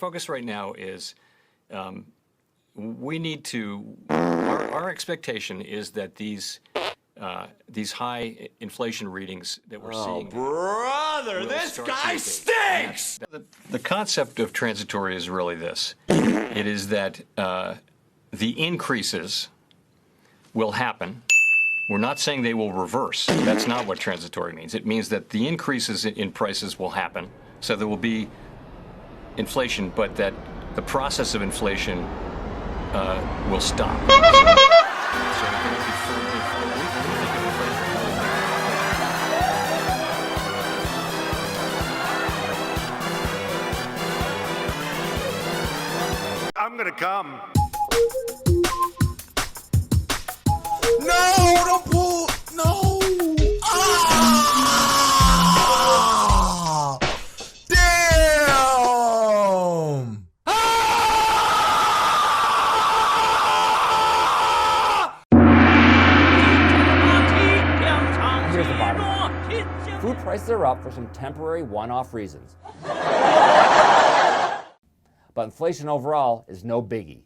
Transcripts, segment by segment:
focus right now is we need to. Our expectation is that these high inflation readings that we're seeing. Brother, this guy stinks! The concept of transitory is really this. It is that the increases will happen. We're not saying they will reverse. That's not what transitory means. It means that the increases in prices will happen, so there will be inflation, but that the process of inflation will stop. I'm gonna come. No, don't pull. No. Ah! Damn. Here's the bottom line. Food prices are up for some temporary one-off reasons. But inflation overall is no biggie.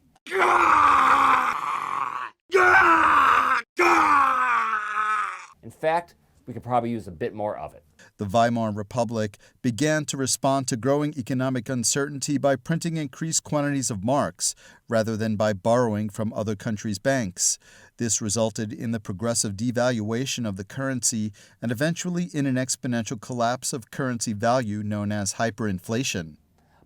In fact, we could probably use a bit more of it. The Weimar Republic began to respond to growing economic uncertainty by printing increased quantities of marks, rather than by borrowing from other countries' banks. This resulted in the progressive devaluation of the currency and eventually in an exponential collapse of currency value known as hyperinflation.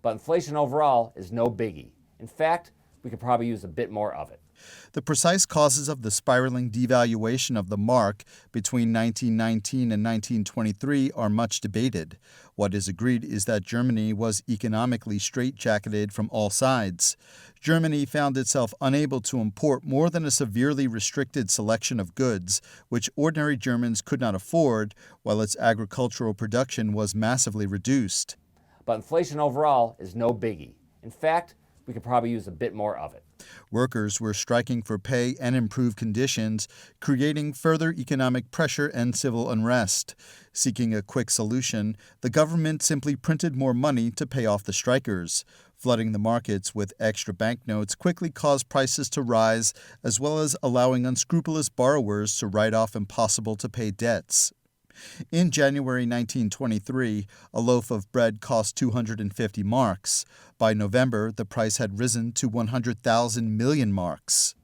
But inflation overall is no biggie. In fact, we could probably use a bit more of it. The precise causes of the spiraling devaluation of the mark between 1919 and 1923 are much debated. What is agreed is that Germany was economically straitjacketed from all sides. Germany found itself unable to import more than a severely restricted selection of goods, which ordinary Germans could not afford, while its agricultural production was massively reduced. But inflation overall is no biggie. In fact, we could probably use a bit more of it. Workers were striking for pay and improved conditions, creating further economic pressure and civil unrest. Seeking a quick solution, the government simply printed more money to pay off the strikers. Flooding the markets with extra banknotes quickly caused prices to rise, as well as allowing unscrupulous borrowers to write off impossible-to-pay debts. In January 1923, a loaf of bread cost 250 marks. By November, the price had risen to 100,000 million marks.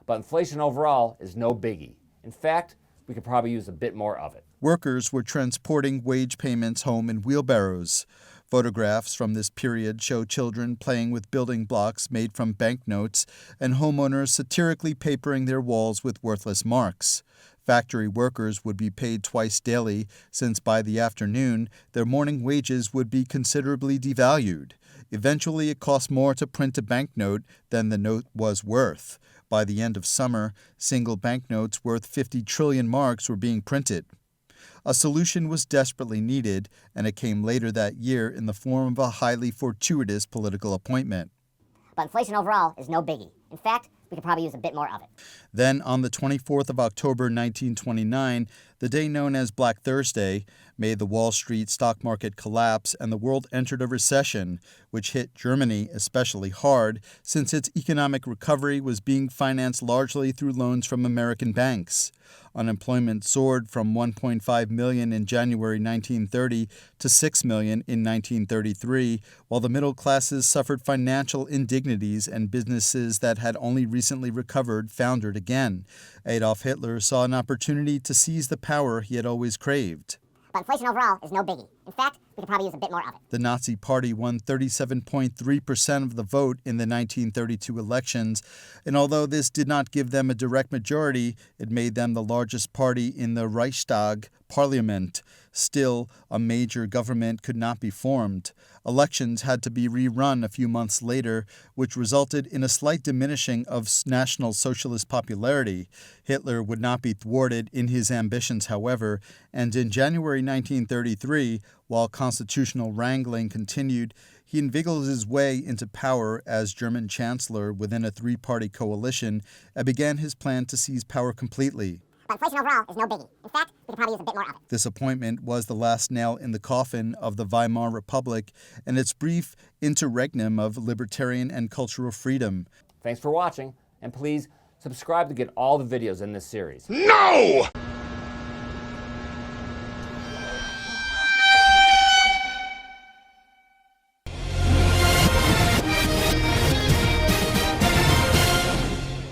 But inflation overall is no biggie. In fact, we could probably use a bit more of it. Workers were transporting wage payments home in wheelbarrows. Photographs from this period show children playing with building blocks made from banknotes and homeowners satirically papering their walls with worthless marks. Factory workers would be paid twice daily, since by the afternoon, their morning wages would be considerably devalued. Eventually, it cost more to print a banknote than the note was worth. By the end of summer, single banknotes worth 50 trillion marks were being printed. A solution was desperately needed, and it came later that year in the form of a highly fortuitous political appointment. But inflation overall is no biggie. In fact, we could probably use a bit more of it. Then, on the 24th of October 1929, the day known as Black Thursday, made the Wall Street stock market collapse and the world entered a recession, which hit Germany especially hard since its economic recovery was being financed largely through loans from American banks. Unemployment soared from 1.5 million in January 1930 to 6 million in 1933, while the middle classes suffered financial indignities and businesses that had only recently recovered foundered again. Adolf Hitler saw an opportunity to seize the power he had always craved. But inflation overall is no biggie. In fact, we could probably use a bit more of it. The Nazi Party won 37.3% of the vote in the 1932 elections, and although this did not give them a direct majority, it made them the largest party in the Reichstag parliament. Still, a major government could not be formed. Elections had to be rerun a few months later, which resulted in a slight diminishing of National Socialist popularity. Hitler would not be thwarted in his ambitions, however, and in January 1933, while constitutional wrangling continued, he inveigled his way into power as German chancellor within a three-party coalition and began his plan to seize power completely. But inflation overall is no biggie. In fact, we could probably use a bit more of it. This appointment was the last nail in the coffin of the Weimar Republic and its brief interregnum of libertarian and cultural freedom. Thanks for watching, and please subscribe to get all the videos in this series. No!